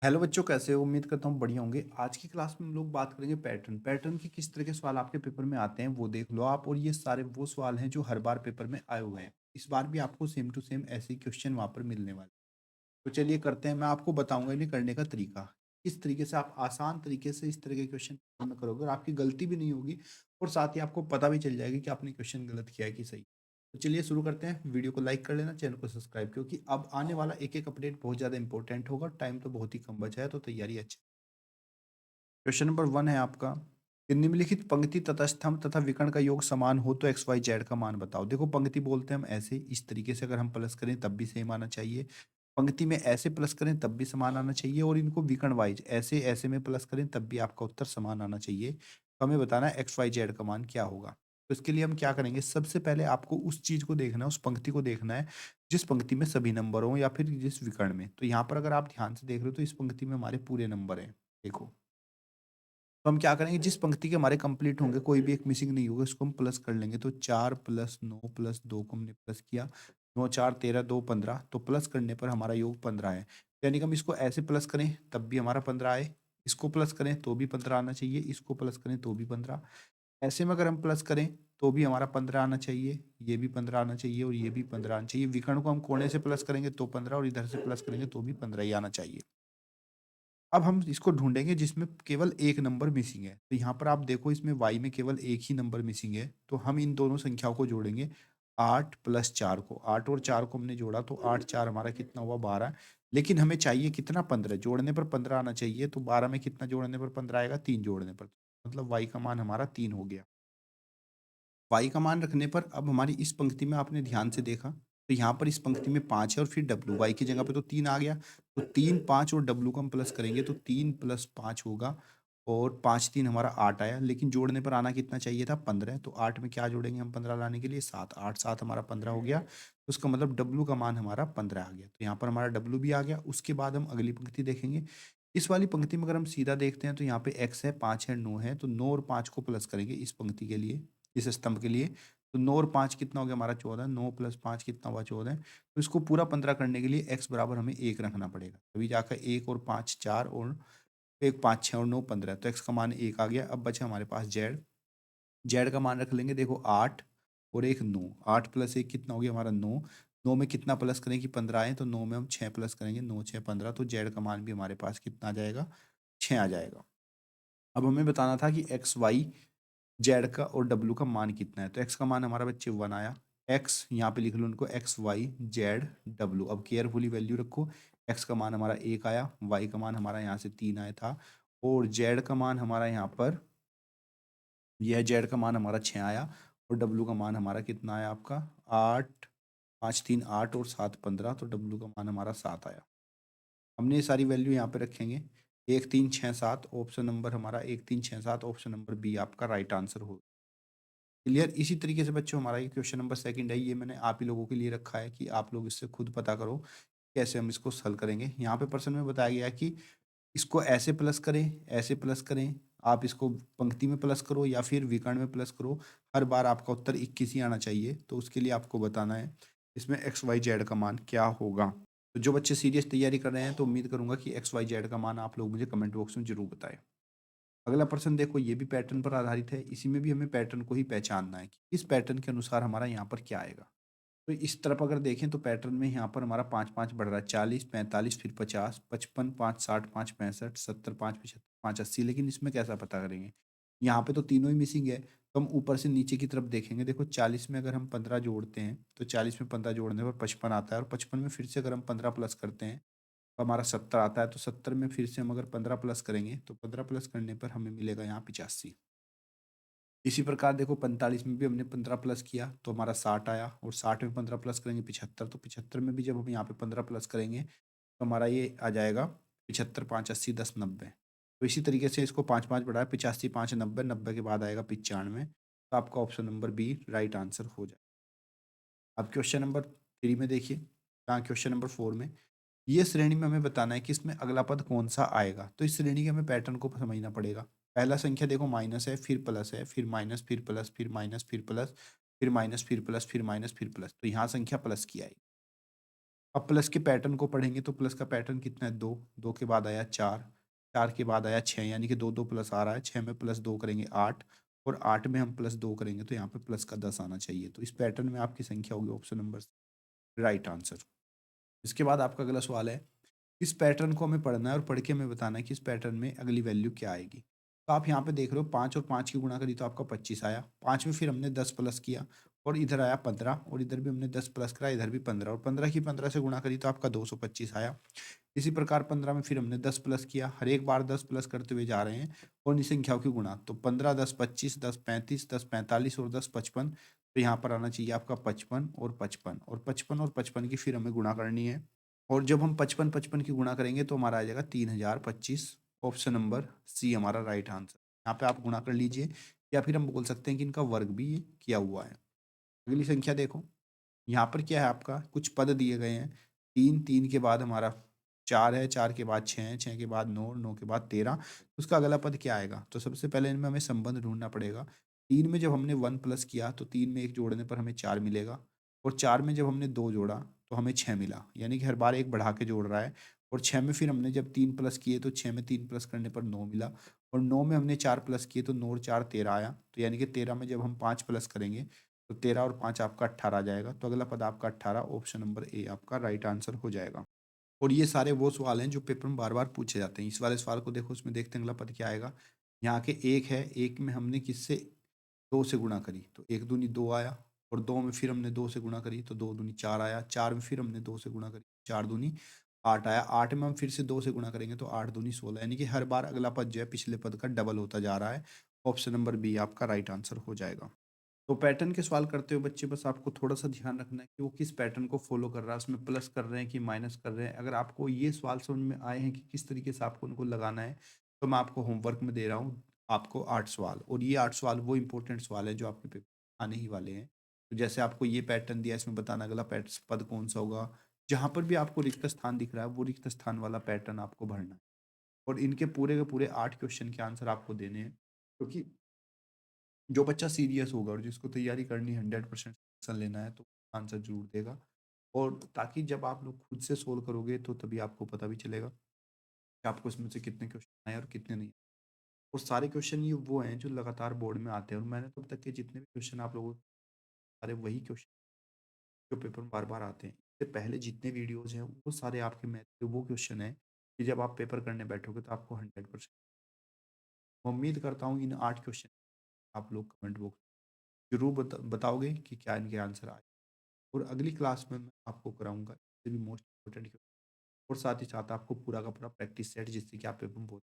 Hello बच्चों, कैसे हो? उम्मीद करता हूँ बढ़िया होंगे। आज की क्लास में हम लोग बात करेंगे पैटर्न के किस तरह के सवाल आपके पेपर में आते हैं वो देख लो आप। और ये सारे वो सवाल हैं जो हर बार पेपर में आए हुए हैं। इस बार भी आपको सेम टू सेम ऐसे ही क्वेश्चन वहाँ पर मिलने वाले। तो चलिए करते हैं। मैं आपको बताऊंगा इन्हें करने का तरीका, किस तरीके से आप आसान तरीके से इस तरह के क्वेश्चन में करोगे और आपकी गलती भी नहीं होगी। और साथ ही आपको पता भी चल जाएगी कि आपने क्वेश्चन गलत किया है कि सही। तो चलिए शुरू करते हैं। वीडियो को लाइक कर लेना, चैनल को सब्सक्राइब, क्योंकि अब आने वाला एक एक अपडेट बहुत ज़्यादा इंपॉर्टेंट होगा। टाइम तो बहुत ही कम बचा है, तो तैयारी अच्छी। क्वेश्चन नंबर 1 है आपका कि निम्नलिखित पंक्ति तथा स्तंभ तथा विकर्ण का योग समान हो तो एक्स वाई जेड का मान बताओ। देखो, पंक्ति बोलते हैं हम ऐसे, इस तरीके से अगर हम प्लस करें तब भी सेम आना चाहिए। पंक्ति में ऐसे प्लस करें तब भी समान आना चाहिए, और इनको विकर्ण वाइज ऐसे ऐसे में प्लस करें तब भी आपका उत्तर समान आना चाहिए। तो हमें बताना है एक्स वाई जेड का मान क्या होगा। तो इसके लिए हम क्या करेंगे, सबसे पहले आपको उस चीज को देखना है, उस पंक्ति को देखना है जिस पंक्ति में सभी नंबर हों या फिर जिस विकर्ण में। तो यहाँ पर अगर आप ध्यान से देख रहे हो तो इस पंक्ति में हमारे पूरे नंबर हैं। देखो, तो हम क्या करेंगे, जिस पंक्ति के हमारे कंप्लीट होंगे, कोई भी एक मिसिंग नहीं होगा, इसको हम प्लस कर लेंगे। तो 4 + 9 + 2 को हमने प्लस किया। 9 4 13 2 15, तो प्लस करने पर हमारा योग 15 है। यानी कि हम इसको ऐसे प्लस करें तब भी हमारा 15 आए, इसको प्लस करें तो भी 15 आना चाहिए, इसको प्लस करें तो भी 15। ऐसे में अगर हम प्लस करें तो भी हमारा 15 आना चाहिए, ये भी 15 आना चाहिए और ये भी 15 आना चाहिए। विकर्ण को हम कोने से प्लस करेंगे तो 15, और इधर से प्लस करेंगे तो भी 15 ही आना चाहिए। अब हम इसको ढूँढेंगे जिसमें केवल एक नंबर मिसिंग है। तो यहाँ पर आप देखो, इसमें y में केवल एक ही नंबर मिसिंग है। तो हम इन दोनों संख्याओं को जोड़ेंगे, 8 + 4 को। 8 और 4 को हमने जोड़ा तो 8 4 हमारा कितना हुआ, 12। लेकिन हमें चाहिए कितना, 15। जोड़ने पर 15 आना चाहिए। तो 12 में कितना जोड़ने पर 15 आएगा, 3 जोड़ने पर। मतलब y का मान हमारा 3 हो गया। y का मान रखने पर अब हमारी इस पंक्ति में आपने ध्यान से देखा तो यहाँ पर इस पंक्ति में 5 है और फिर w, y की जगह पे तो 3 आ गया। तो 3 5 और w को हम प्लस करेंगे तो 3 + 5 होगा, और 5 3 हमारा 8 आया। लेकिन जोड़ने पर आना कितना चाहिए था, 15। तो 8 में क्या जोड़ेंगे हम 15 लाने के लिए, 7। 8 7 हमारा 15 हो गया। तो उसका मतलब w का मान हमारा 15 आ गया। तो यहाँ पर हमारा w भी आ गया। उसके बाद हम अगली पंक्ति देखेंगे। इस वाली पंक्ति में अगर हम सीधा देखते हैं तो यहाँ पे x है, 5 है, 9 है। तो 9 और 5 को प्लस करेंगे इस पंक्ति के लिए, इस स्तंभ के लिए। तो 9 और 5 कितना हो गया हमारा, 14। 9 + 5 कितना हुआ, 14। तो इसको पूरा 15 करने के लिए x बराबर हमें 1 रखना पड़ेगा। तभी जाकर 1 और 5 4, और 1 5 6 और 9 15। तो x का मान 1 आ गया। अब बचा हमारे पास z। z का मान रख लेंगे, देखो 8 और 1 9। 8 + 1 कितना हो गया हमारा, 9। 9 में कितना प्लस करें कि 15 आए, तो 9 में हम 6 प्लस करेंगे, 9 6 15। तो z का मान भी हमारे पास कितना आ जाएगा, 6 आ जाएगा। अब हमें बताना था कि एक्स वाई जेड का और डब्ल्यू का मान कितना है। तो एक्स का मान हमारा बच्चे 1 आया। एक्स यहाँ पे लिख लो उनको, एक्स वाई जेड डब्ल्यू। अब केयरफुली वैल्यू रखो। एक्स का मान हमारा 1 आया, वाई का मान हमारा यहाँ से 3 आया था, और जेड का मान हमारा यहाँ पर, यह जेड का मान हमारा 6 आया, और डब्ल्यू का मान हमारा कितना आया आपका, 8। 5 3 8 और 7 15। तो डब्ल्यू का मान हमारा 7 आया। हमने ये सारी वैल्यू यहाँ पे रखेंगे। 1 3 6 7 ऑप्शन नंबर हमारा, 1 3 6 7 ऑप्शन नंबर बी आपका राइट आंसर हो। क्लियर। इसी तरीके से बच्चों हमारा ये क्वेश्चन नंबर सेकंड है, ये मैंने आप ही लोगों के लिए रखा है कि आप लोग इससे खुद पता करो कैसे हम इसको हल करेंगे। यहाँ पे प्रश्न में बताया गया है कि इसको ऐसे प्लस करें, ऐसे प्लस करें, आप इसको पंक्ति में प्लस करो या फिर विकर्ण में प्लस करो। हर बार आपका उत्तर 21 ही आना चाहिए। तो उसके लिए आपको बताना है इसमें एक्स वाई जेड का मान क्या होगा। तो जो बच्चे सीरियस तैयारी कर रहे हैं तो उम्मीद करूंगा कि एक्स वाई जेड का मान आप लोग मुझे कमेंट बॉक्स में जरूर बताएं। अगला प्रश्न देखो, ये भी पैटर्न पर आधारित है। इसी में भी हमें पैटर्न को ही पहचानना है कि इस पैटर्न के अनुसार हमारा यहाँ पर क्या आएगा। तो इस तरफ अगर देखें तो पैटर्न में यहाँ पर हमारा 5 5 बढ़ रहा है, 40 45 फिर 50 55 5 60 5 65 70 5 75 5 80। लेकिन इसमें कैसा पता करेंगे, यहाँ पे तो तीनों ही मिसिंग है। तो हम ऊपर से नीचे की तरफ देखेंगे। देखो 40 में अगर हम 15 जोड़ते हैं तो 40 में 15 जोड़ने पर 55 आता है, और 55 में फिर से अगर हम 15 प्लस करते हैं तो हमारा 70 आता है। तो 70 में फिर से हम अगर 15 प्लस करेंगे तो 15 प्लस करने पर हमें मिलेगा यहाँ 85। इसी प्रकार देखो 45 में भी हमने 15 प्लस किया तो हमारा 60 आया, और 60 में 15 प्लस करेंगे 75। तो 75 में भी जब हम यहाँ पे 15 प्लस करेंगे तो हमारा ये आ जाएगा 75 5 80 10 90। तो इसी तरीके से इसको 5 5 बढ़ाया, 85 5 90, 90 के बाद आएगा 95। तो आपका option number B right answer हो जाए। अब क्वेश्चन नंबर 3 में देखिए, क्वेश्चन नंबर 4 में ये श्रेणी में हमें बताना है कि इसमें अगला पद कौन सा आएगा। तो इस श्रेणी के हमें पैटर्न को समझना पड़ेगा। पहला संख्या देखो माइनस है, फिर प्लस है, फिर माइनस, फिर प्लस, फिर माइनस, फिर प्लस, फिर माइनस, फिर प्लस, फिर माइनस, फिर प्लस। तो यहाँ संख्या प्लस की आएगी। अब प्लस के पैटर्न को पढ़ेंगे तो प्लस का पैटर्न कितना है 2, 2 के बाद आया 4, 4 के बाद आया 6, यानी कि 2-2 प्लस आ रहा है, 6 में प्लस 2 करेंगे 8, और 8 में हम प्लस 2 करेंगे तो यहाँ पे प्लस का 10 आना चाहिए। तो इस पैटर्न में आपकी संख्या होगी ऑप्शन नंबर राइट आंसर। इसके बाद आपका अगला सवाल है, इस पैटर्न को हमें पढ़ना है और पढ़ के हमें बताना है कि इस पैटर्न में अगली वैल्यू क्या आएगी। तो आप यहाँ पे देख रहे हो 5 और 5 की गुणा करी तो आपका 25 आया, 5 में फिर हमने 10 प्लस किया और इधर आया 15, और इधर भी हमने 10 प्लस करा, इधर भी 15, और 15 की 15 से गुणा करी तो आपका 225 आया। इसी प्रकार 15 में फिर हमने 10 प्लस किया, हर एक बार 10 प्लस करते हुए जा रहे हैं और इन संख्याओं की गुणा, तो 15 10 25, 10 35, 10 45 और 10 55, तो यहाँ पर आना चाहिए आपका 55 और 55, और 55 और 55 की फिर हमें गुणा करनी है, और जब हम 55-55 की गुणा करेंगे तो हमारा आ जाएगा 3025। ऑप्शन नंबर सी हमारा राइट आंसर। यहाँ पे आप गुणा कर लीजिए, या फिर हम बोल सकते हैं कि इनका वर्ग भी ये किया हुआ है। अगली संख्या देखो, यहाँ पर क्या है, आपका कुछ पद दिए गए हैं, 3, 3 के बाद हमारा 4 है, 4 के बाद 6 है, 6 के बाद 9, 9 के बाद 13, उसका अगला पद क्या आएगा। तो सबसे पहले इनमें हमें संबंध ढूंढना पड़ेगा। 3 में जब हमने 1 प्लस किया तो 3 में 1 जोड़ने पर हमें 4 मिलेगा, और 4 में जब हमने 2 जोड़ा तो हमें 6 मिला, यानी कि हर बार एक बढ़ा के जोड़ रहा है। और 6 में फिर हमने जब 3 प्लस किए तो 6 में 3 प्लस करने पर 9 मिला, और 9 में हमने 4 प्लस किए तो 9 और 4 13 आया, तो यानी कि 13 में जब हम 5 प्लस करेंगे तो 13 और 5 आपका 18 आ जाएगा। तो अगला पद आपका 18, ऑप्शन नंबर ए आपका राइट आंसर हो जाएगा। और ये सारे वो सवाल हैं जो पेपर में बार बार पूछे जाते हैं। इस वाले सवाल को देखो, उसमें देखते हैं अगला पद क्या आएगा। यहाँ के एक है, एक में हमने किससे 2 से गुणा करी तो 1 दूनी 2 आया, और 2 में फिर हमने 2 से गुणा करी तो 2 दूनी 4 आया, 4 में फिर हमने 2 से गुणा करी 4 दूनी 8 आया, 8 में हम फिर से 2 से गुणा करेंगे तो 8 दूनी 16, यानी कि हर बार अगला पद जो है पिछले पद का डबल होता जा रहा है। ऑप्शन नंबर बी आपका राइट आंसर हो जाएगा। तो पैटर्न के सवाल करते हुए बच्चे बस आपको थोड़ा-सा ध्यान रखना है कि वो किस पैटर्न को फ़ॉलो कर रहा है, उसमें प्लस कर रहे हैं कि माइनस कर रहे हैं। अगर आपको ये सवाल समझ में आए हैं कि किस तरीके से आपको उनको लगाना है, तो मैं आपको होमवर्क में दे रहा हूँ आपको 8 सवाल, और ये 8 सवाल वो इम्पोर्टेंट सवाल हैं जो आपके पेपर आने ही वाले हैं। तो जैसे आपको ये पैटर्न दिया है, इसमें बताना अगला पद कौन-सा होगा। जहाँ पर भी आपको रिक्त स्थान दिख रहा है, वो रिक्त स्थान वाला पैटर्न आपको भरना है, और इनके पूरे के पूरे 8 क्वेश्चन के आंसर आपको देने हैं। क्योंकि जो बच्चा सीरियस होगा और जिसको तैयारी करनी है, 100% सेक्शन लेना है, तो आंसर ज़रूर देगा। और ताकि जब आप लोग खुद से सोल्व करोगे तो तभी आपको पता भी चलेगा कि आपको इसमें से कितने क्वेश्चन आए और कितने नहीं। और सारे क्वेश्चन ये वो हैं जो लगातार बोर्ड में आते हैं, और मैंने तब तक के जितने भी क्वेश्चन आप लोगों को, सारे वही क्वेश्चन जो पेपर में बार-बार आते हैं। इससे पहले जितने वीडियोज़ हैं वो सारे आपके मैथ के वो क्वेश्चन हैं कि जब आप पेपर करने बैठोगे तो आपको 100%। मैं उम्मीद करता हूँ इन 8 क्वेश्चन आप लोग कमेंट बॉक्स ज़रूर बताओगे कि क्या इनके आंसर आए, और अगली क्लास में मैं आपको कराऊँगा इससे भी मोस्ट इम्पोर्टेंट, और साथ ही साथ आपको पूरा का पूरा प्रैक्टिस सेट, जिससे कि आप पेपर में बहुत